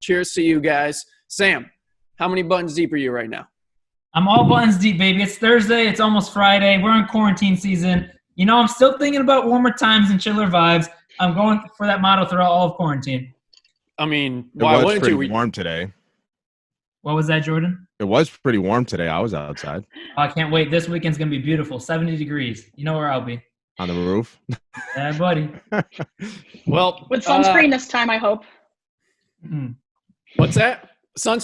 cheers to you guys. Sam, how many buttons deep are you right now? I'm all buttons deep, baby. It's Thursday. It's almost Friday. We're in quarantine season. You know, I'm still thinking about warmer times and chiller vibes. I'm going for that motto throughout all of quarantine. I mean, why wouldn't you? It was pretty warm today. What was that, Jordan? It was pretty warm today. I was outside. I can't wait. This weekend's going to be beautiful. 70 degrees. You know where I'll be. On the roof? Yeah, buddy. Well, with sunscreen this time, I hope. What's that?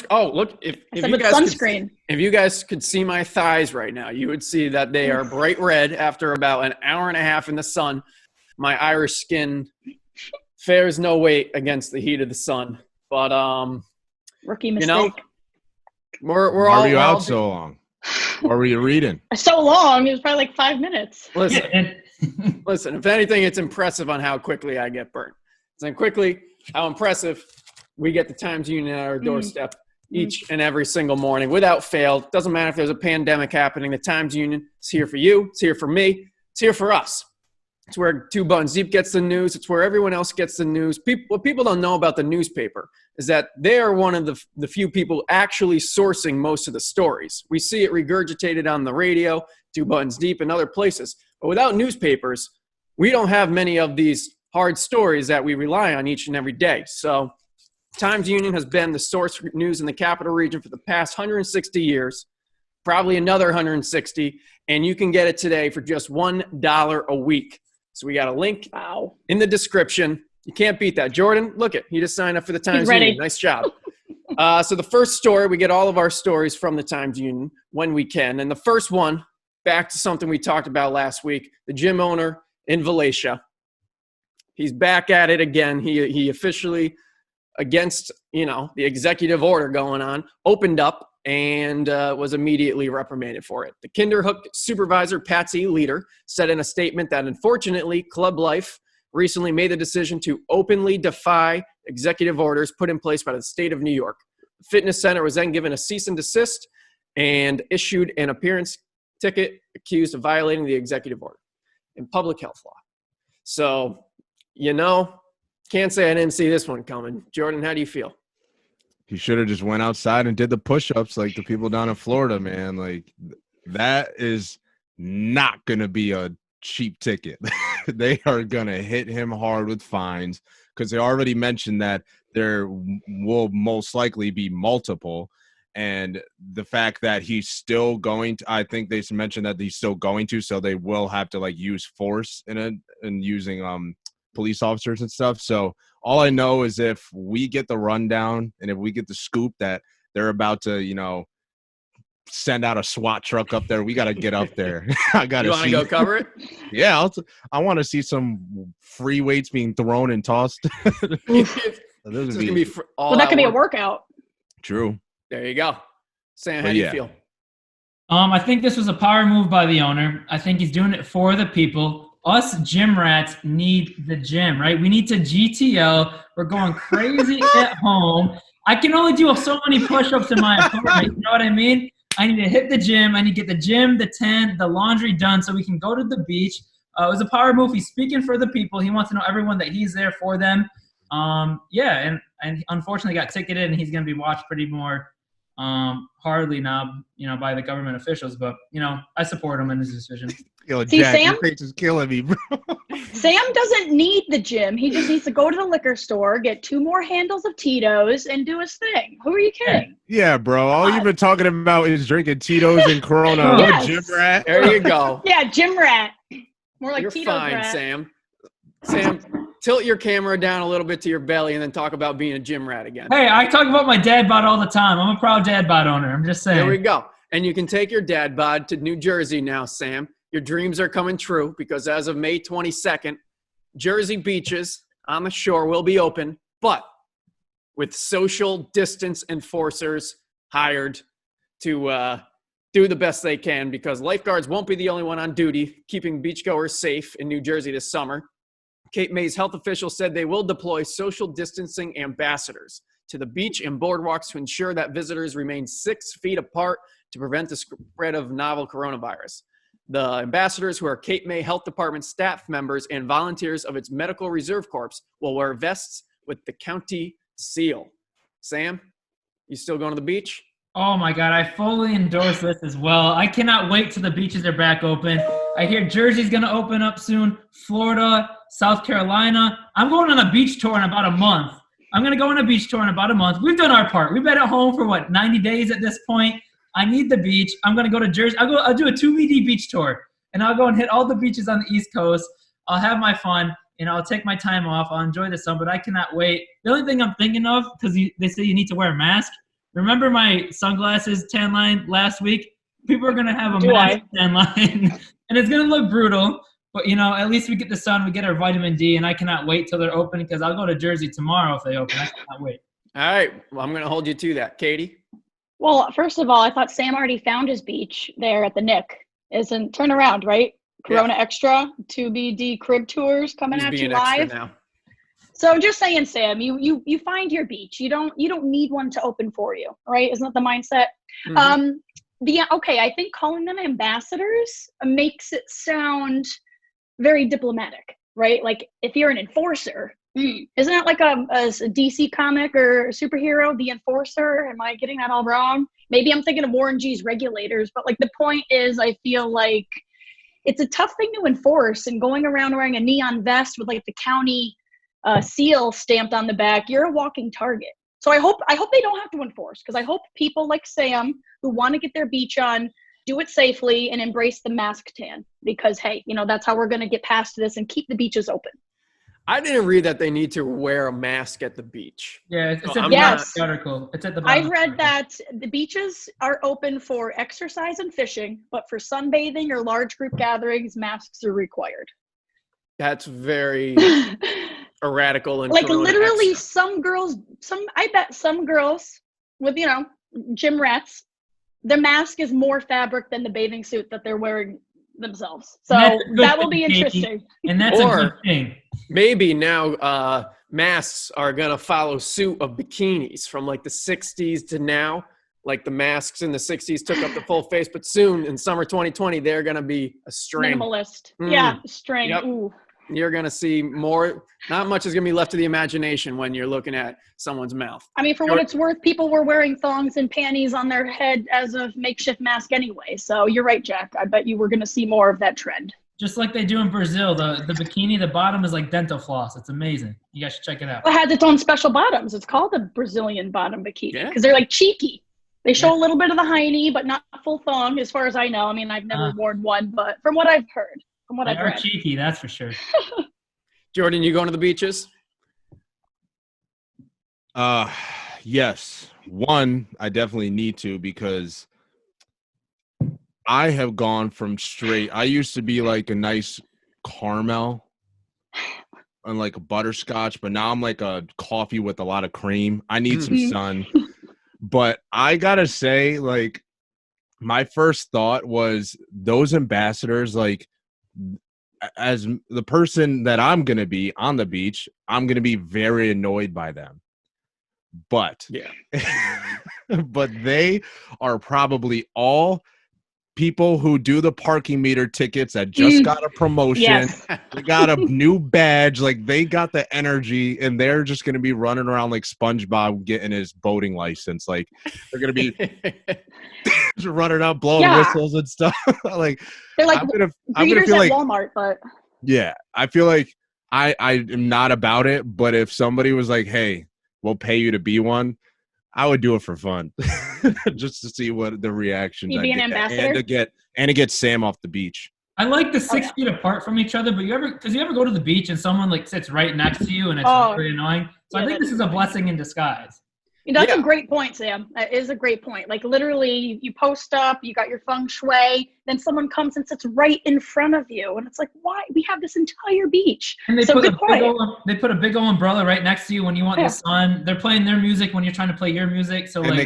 Oh, look, if you guys sunscreen. If you guys could see my thighs right now, you would see that they are bright red after about an hour and a half in the sun. My Irish skin fares no weight against the heat of the sun. But rookie mistake. You know, we're Why all were you out so long? What were you reading? So long. It was probably like 5 minutes. Listen, if anything, it's impressive on how quickly I get burnt. And quickly, how impressive we get the Times Union at our doorstep each and every single morning without fail. Doesn't matter if there's a pandemic happening. The Times Union is here for you. It's here for me. It's here for us. It's where Two Buttons Deep gets the news. It's where everyone else gets the news. What people don't know about the newspaper is that they are one of the few people actually sourcing most of the stories. We see it regurgitated on the radio, Two Buttons Deep, and other places. But without newspapers, we don't have many of these hard stories that we rely on each and every day. So Times Union has been the source for news in the capital region for the past 160 years, probably another 160, and you can get it today for just $1 a week. So we got a link in the description. You can't beat that. Jordan, look it. He just signed up for the Times Union. Nice job. So the first story, we get all of our stories from the Times Union when we can. And the first one, back to something we talked about last week, the gym owner in Valatia. He's back at it again. He officially, against, the executive order going on, opened up and was immediately reprimanded for it. The Kinderhook supervisor, Patsy Leader, said in a statement that unfortunately, Club Life recently made the decision to openly defy executive orders put in place by the state of New York. The fitness center was then given a cease and desist and issued an appearance ticket accused of violating the executive order in public health law. So, can't say I didn't see this one coming. Jordan, how do you feel? He should have just went outside and did the push-ups like the people down in Florida, man. Like, that is not going to be a cheap ticket. They are going to hit him hard with fines because they already mentioned that there will most likely be multiple. And the fact that he's still going to, I think they mentioned that he's still going to, so they will have to use force in it and using police officers and stuff. So all I know is if we get the rundown and if we get the scoop that they're about to, send out a SWAT truck up there, we got to get up there. I got to see. You want to go cover it? Yeah. I want to see some free weights being thrown and tossed. That could be a workout. True. There you go. Sam, how do you feel? I think this was a power move by the owner. I think he's doing it for the people. Us gym rats need the gym, right? We need to GTO. We're going crazy at home. I can only do so many push-ups in my apartment. You know what I mean? I need to hit the gym. I need to get the gym, the tent, the laundry done so we can go to the beach. It was a power move. He's speaking for the people. He wants to know everyone that he's there for them. And unfortunately got ticketed, and he's going to be watched pretty more hardly now, by the government officials. But, I support him in his decision. Yo, See, Jack, Sam? your face is killing me, bro. Sam doesn't need the gym. He just needs to go to the liquor store, get 2 more handles of Tito's, and do his thing. Who are you kidding? Yeah, bro. All you've been talking about is drinking Tito's and Corona. Yes. What, gym rat? There you go. Yeah, gym rat. More like You're Tito's fine, rat. Sam. Sam, tilt your camera down a little bit to your belly and then talk about being a gym rat again. Hey, I talk about my dad bod all the time. I'm a proud dad bod owner. I'm just saying. There we go. And you can take your dad bod to New Jersey now, Sam. Your dreams are coming true because as of May 22nd, Jersey beaches on the shore will be open, but with social distance enforcers hired to do the best they can because lifeguards won't be the only one on duty keeping beachgoers safe in New Jersey this summer. Cape May's health officials said they will deploy social distancing ambassadors to the beach and boardwalks to ensure that visitors remain 6 feet apart to prevent the spread of novel coronavirus. The ambassadors, who are Cape May Health Department staff members and volunteers of its Medical Reserve Corps, will wear vests with the county seal. Sam, you still going to the beach? Oh my God, I fully endorse this as well. I cannot wait till the beaches are back open. I hear Jersey's going to open up soon, Florida, South Carolina. I'm going on a beach tour in about a month. I'm going to go on a beach tour in about a month. We've done our part. We've been at home for, 90 days at this point. I need the beach. I'm going to go to Jersey. I'll do a 2BD beach tour, and I'll go and hit all the beaches on the East Coast. I'll have my fun, and I'll take my time off. I'll enjoy the sun, but I cannot wait. The only thing I'm thinking of, because they say you need to wear a mask, remember my sunglasses tan line last week? People are going to have a mask tan line, and it's going to look brutal. But, at least we get the sun, we get our vitamin D, and I cannot wait till they're open because I'll go to Jersey tomorrow if they open. I cannot wait. All right. Well, I'm going to hold you to that. Katie? Well, first of all, I thought Sam already found his beach there at the Nick. Turn around, right? Corona Extra, 2BD crib tours coming at you live. Now. So I'm just saying, Sam, you find your beach. You don't need one to open for you, right? Isn't that the mindset? Mm-hmm. I think calling them ambassadors makes it sound very diplomatic, right? Like if you're an enforcer, isn't that like a DC comic or superhero, the Enforcer? Am I getting that all wrong? Maybe I'm thinking of Warren G's Regulators, but like the point is, I feel like it's a tough thing to enforce, and going around wearing a neon vest with like the county seal stamped on the back, you're a walking target. So I hope they don't have to enforce, because I hope people like Sam who want to get their beach on do it safely and embrace the mask tan, because hey, that's how we're going to get past this and keep the beaches open. I didn't read that they need to wear a mask at the beach. Yeah, it's at the article. It's at the bottom. I've read that the beaches are open for exercise and fishing, but for sunbathing or large group gatherings, masks are required. That's very radical and like literally I bet some girls with gym rats, their mask is more fabric than the bathing suit that they're wearing themselves. So that will be interesting. And that's a good thing. Maybe now masks are going to follow suit of bikinis from like the 60s to now. Like the masks in the 60s took up the full face, but soon in summer 2020, they're going to be a string. Minimalist. Yeah, string. Yep. Ooh. You're going to see more. Not much is going to be left to the imagination when you're looking at someone's mouth. I mean, for what it's worth, people were wearing thongs and panties on their head as a makeshift mask anyway. So you're right, Jack. I bet you we're going to see more of that trend. Just like they do in Brazil. The bikini, the bottom is like dental floss. It's amazing. You guys should check it out. It has its own special bottoms. It's called the Brazilian bottom bikini because they're like cheeky. They show a little bit of the hiney, but not full thong as far as I know. I mean, I've never worn one, but from what I've heard. They are cheeky, that's for sure. Jordan, you going to the beaches? Yes. One, I definitely need to, because I have gone from I used to be like a nice caramel and like a butterscotch, but now I'm like a coffee with a lot of cream. I need some sun. But I gotta say, like, my first thought was those ambassadors, like, as the person that I'm going to be on the beach, I'm going to be very annoyed by them. But but they are probably all people who do the parking meter tickets that just got a promotion. Yes. They got a new badge. Like, they got the energy, and they're just going to be running around like SpongeBob getting his boating license. Like, they're going to be running out, blowing whistles and stuff. Like, they're like I'm gonna feel at like Walmart, but I feel like I am not about it. But if somebody was like, "Hey, we'll pay you to be one," I would do it for fun, just to see what the reaction. You'd be an ambassador, and to get Sam off the beach. I like the 6 feet apart from each other, but you ever go to the beach and someone like sits right next to you and it's very annoying. So I think this is a blessing in disguise. That's a great point, Sam. That is a great point. Like literally, you post up, you got your feng shui, then someone comes and sits right in front of you, and it's like, why? We have this entire beach. And they put a big old umbrella right next to you when you want the sun. They're playing their music when you're trying to play your music. So and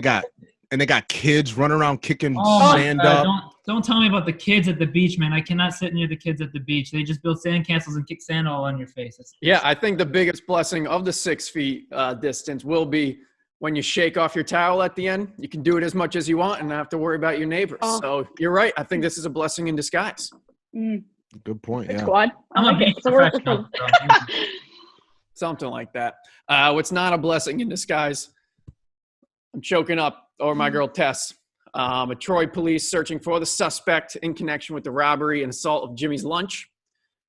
they got kids running around kicking sand up. up. Don't tell me about the kids at the beach, man. I cannot sit near the kids at the beach. They just build sand castles and kick sand all on your face. I think the biggest blessing of the 6 feet distance will be when you shake off your towel at the end. You can do it as much as you want and not have to worry about your neighbors. So you're right. I think this is a blessing in disguise. Good point. Good squad. I'm a beach professional. Something like that. What's not a blessing in disguise? I'm choking up over my girl Tess. A Troy police searching for the suspect in connection with the robbery and assault of Jimmy's Lunch.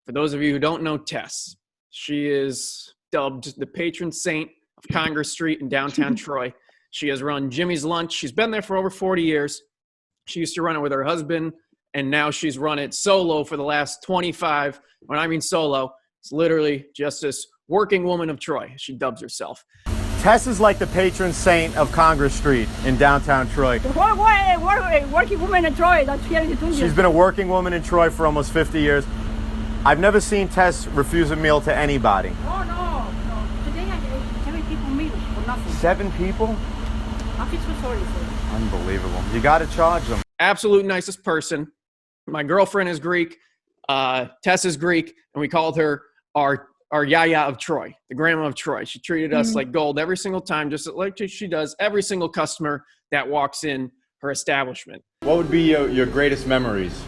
For those of you who don't know Tess, she is dubbed the patron saint of Congress Street in downtown Troy. She has run Jimmy's Lunch. She's been there for over 40 years. She used to run it with her husband, and now she's run it solo for the last 25. When I mean solo, it's literally just this working woman of Troy, she dubs herself. Tess is like the patron saint of Congress Street in downtown Troy. Working woman in Troy, that's here in the She's been a working woman in Troy for almost 50 years. I've never seen Tess refuse a meal to anybody. Oh, no. Today I ate 7 people meals for nothing. 7 people? I feel so sorry for you. Unbelievable. You got to charge them. Absolute nicest person. My girlfriend is Greek. Tess is Greek, and we called her our Yaya of Troy, the grandma of Troy. She treated us like gold every single time, just like she does every single customer that walks in her establishment. What would be your greatest memories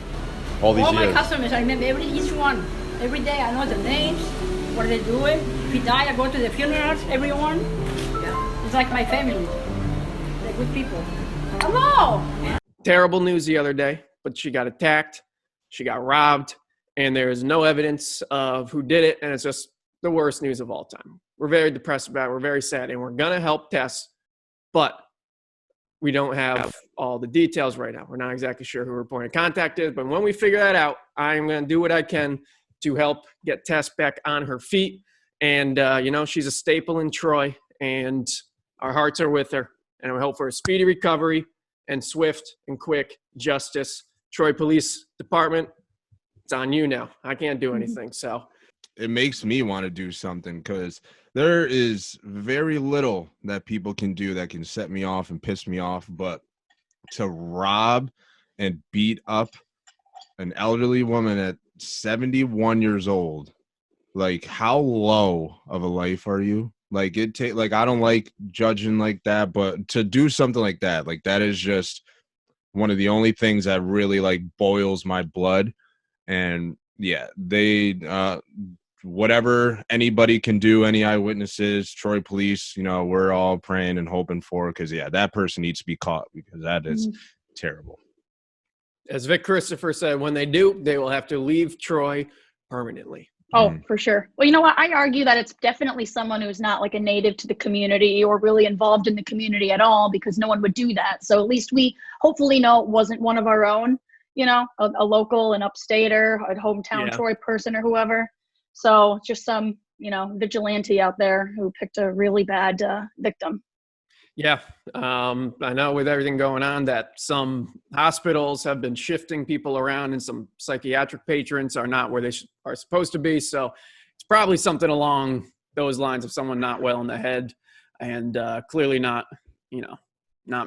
all these All years? my customers, I remember each one. Every day I know the names, what they're doing. If he died, I go to the funerals, everyone. Yeah. It's like my family. They're good people. Hello! Terrible news the other day, but she got attacked, she got robbed, and there is no evidence of who did it, and it's just the worst news of all time. We're very depressed about it. We're very sad, and we're going to help Tess, but we don't have all the details right now. We're not exactly sure who her point of contact is, but when we figure that out, I'm going to do what I can to help get Tess back on her feet. And, she's a staple in Troy, and our hearts are with her, and we hope for a speedy recovery and swift and quick justice. Troy Police Department, it's on you now. I can't do anything. So it makes me want to do something because there is very little that people can do that can set me off and piss me off. But to rob and beat up an elderly woman at 71 years old, like how low of a life are you? Like I don't like judging like that, but to do something like that is just one of the only things that really like boils my blood. And yeah, they whatever anybody can do, any eyewitnesses, Troy Police, we're all praying and hoping for, because that person needs to be caught, because that is terrible. As Vic Christopher said, when they do, they will have to leave Troy permanently. Oh, for sure. Well, you know what? I argue that it's definitely someone who's not like a native to the community or really involved in the community at all, because no one would do that. So at least we hopefully know it wasn't one of our own, a local, an upstater, a hometown Troy person or whoever. So just some, vigilante out there who picked a really bad victim. Yeah. I know with everything going on that some hospitals have been shifting people around and some psychiatric patrons are not where they are supposed to be. So it's probably something along those lines of someone not well in the head and clearly not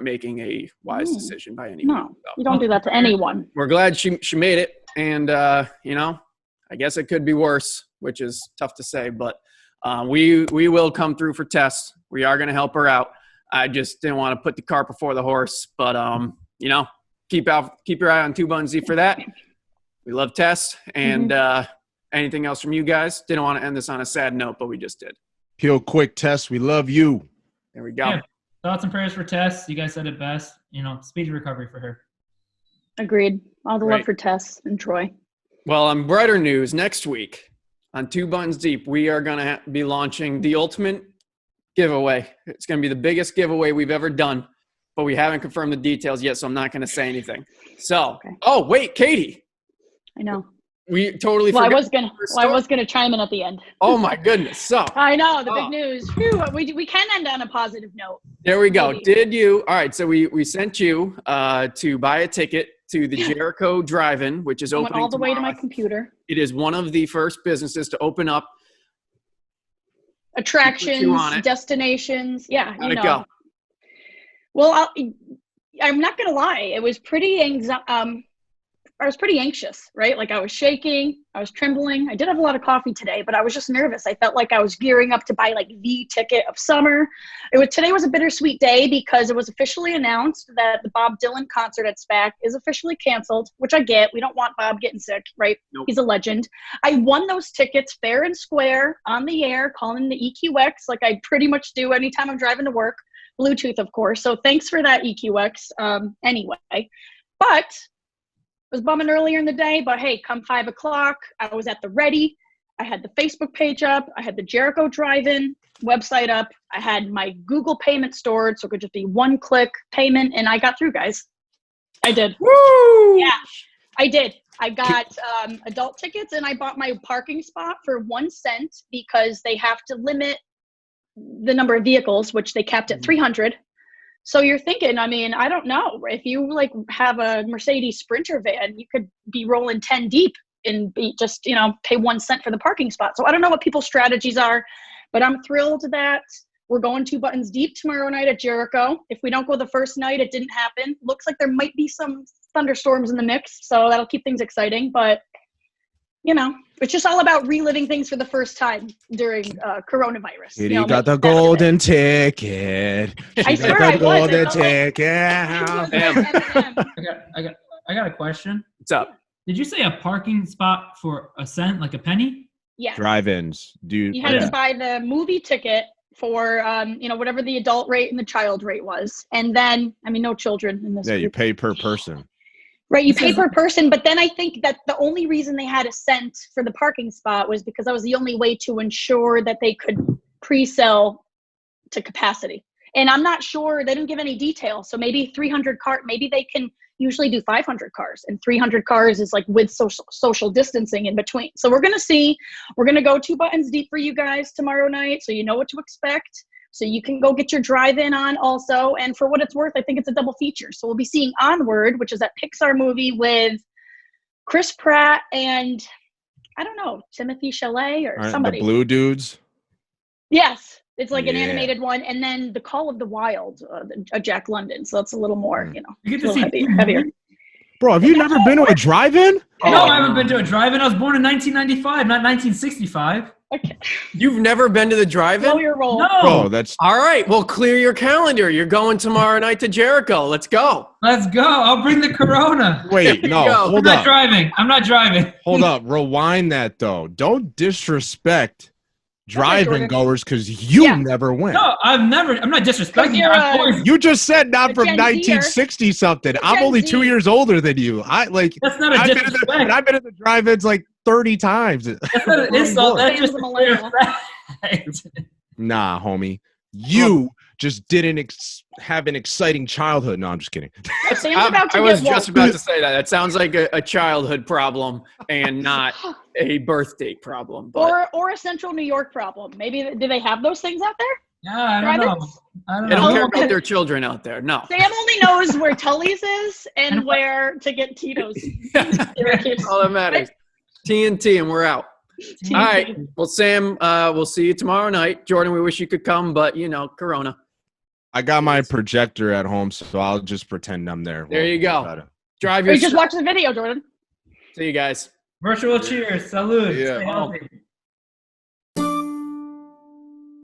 making a wise decision by any means. No, you don't do that to anyone. We're glad she made it. And, I guess it could be worse, which is tough to say, but we will come through for Tess. We are going to help her out. I just didn't want to put the cart before the horse, but keep your eye on 2 Buns Z for that. We love Tess, and anything else from you guys? Didn't want to end this on a sad note, but we just did. Heal quick, Tess. We love you. There we go. Yeah. Thoughts and prayers for Tess. You guys said it best. Speedy recovery for her. Agreed. All the Great. love for Tess and Troy. Well, on brighter news, next week on 2 Buns Deep, we are going to be launching the ultimate giveaway. It's going to be the biggest giveaway we've ever done, but we haven't confirmed the details yet, so I'm not going to say anything. So, Oh, wait, Katie. I know. We totally forgot. I was gonna chime in at the end. Oh my goodness. So I know the big news. Phew, we can end on a positive note. There we go. All right, so we sent you to buy a ticket to the Jericho Drive-In, which is opening all the way to tomorrow. my computer. It is one of the first businesses to open up. Attractions, destinations. Yeah, How'd it go? Well, I'm not gonna lie. It was pretty I was pretty anxious, right? Like I was shaking, I was trembling. I did have a lot of coffee today, but I was just nervous. I felt like I was gearing up to buy like the ticket of summer. Today was a bittersweet day because it was officially announced that the Bob Dylan concert at SPAC is officially canceled, which I get. We don't want Bob getting sick, right? Nope. He's a legend. I won those tickets fair and square on the air, calling the EQX like I pretty much do anytime I'm driving to work. Bluetooth, of course. So thanks for that, EQX. Anyway, but I was bumming earlier in the day, but hey, come 5 o'clock, I was at the ready. I had the Facebook page up. I had the Jericho drive-in website up. I had my Google payment stored, so it could just be one-click payment, and I got through, guys. I did. Woo! Yeah, I did. I got adult tickets, and I bought my parking spot for 1 cent because they have to limit the number of vehicles, which they capped at 300. So you're thinking, I mean, I don't know. If you like have a Mercedes Sprinter van, you could be rolling 10 deep and be just, pay 1 cent for the parking spot. So I don't know what people's strategies are, but I'm thrilled that we're going 2 buttons deep tomorrow night at Jericho. If we don't go the first night, it didn't happen. Looks like there might be some thunderstorms in the mix, so that'll keep things exciting. But, it's just all about reliving things for the first time during coronavirus. You got the golden ticket. I swear I was. Golden ticket. I got a question. What's up? Did you say a parking spot for a cent, like a penny? Yeah. Drive-ins. You had to buy the movie ticket for, whatever the adult rate and the child rate was. And then, no children in this Yeah, you group. pay per person. Right, you pay per person, but then I think that the only reason they had a cent for the parking spot was because that was the only way to ensure that they could pre-sell to capacity. And I'm not sure, they didn't give any detail. So maybe 300 cars, maybe they can usually do 500 cars, and 300 cars is like with social distancing in between. So we're going to see. We're going to go 2 buttons deep for you guys tomorrow night, so you know what to expect. So you can go get your drive-in on also. And for what it's worth, I think it's a double feature. So we'll be seeing Onward, which is that Pixar movie with Chris Pratt and, I don't know, Timothy Chalamet or somebody. The blue dudes. Yes. It's like an animated one. And then The Call of the Wild, Jack London. So that's a little more, You get to see heavier. Bro, have you never been to a drive-in? No, I haven't been to a drive-in. I was born in 1995, not 1965. Okay. You've never been to the drive-in? Slow your roll. No. Bro, that's All right. Well, clear your calendar. You're going tomorrow night to Jericho. Let's go. Let's go. I'll bring the Corona. wait, no, go. hold I'm up. not driving. Hold up. Rewind that though. Don't disrespect drive-in goers because you never went. No, I'm not disrespecting you. You're a- You just said not A from Gen Zer. 1960 something. I'm Gen only Z. 2 years older than you. That's not a I've disrespect. been in the drive-ins like 30 times. That's not an insult. That's just Sam's a a millennial. fact. Nah, homie. You just didn't have an exciting childhood. No, I'm just kidding. Sam's about to I was get just woke. about to say that. That sounds like a childhood problem and not a birth date problem. But Or a central New York problem. Maybe, do they have those things out there? Yeah, I don't know. Drive-ins? I don't they don't know. care about their children out there. No. Sam only knows where Tully's is and where to get Tito's. That's all that matters. TNT, and we're out. All right. Well, Sam, we'll see you tomorrow night. Jordan, we wish you could come, but, Corona. I got my projector at home, so I'll just pretend I'm there. There you go. Drive Or your you just watch the video, Jordan. See you guys. Virtual cheers. Salute. Yeah. Stay healthy.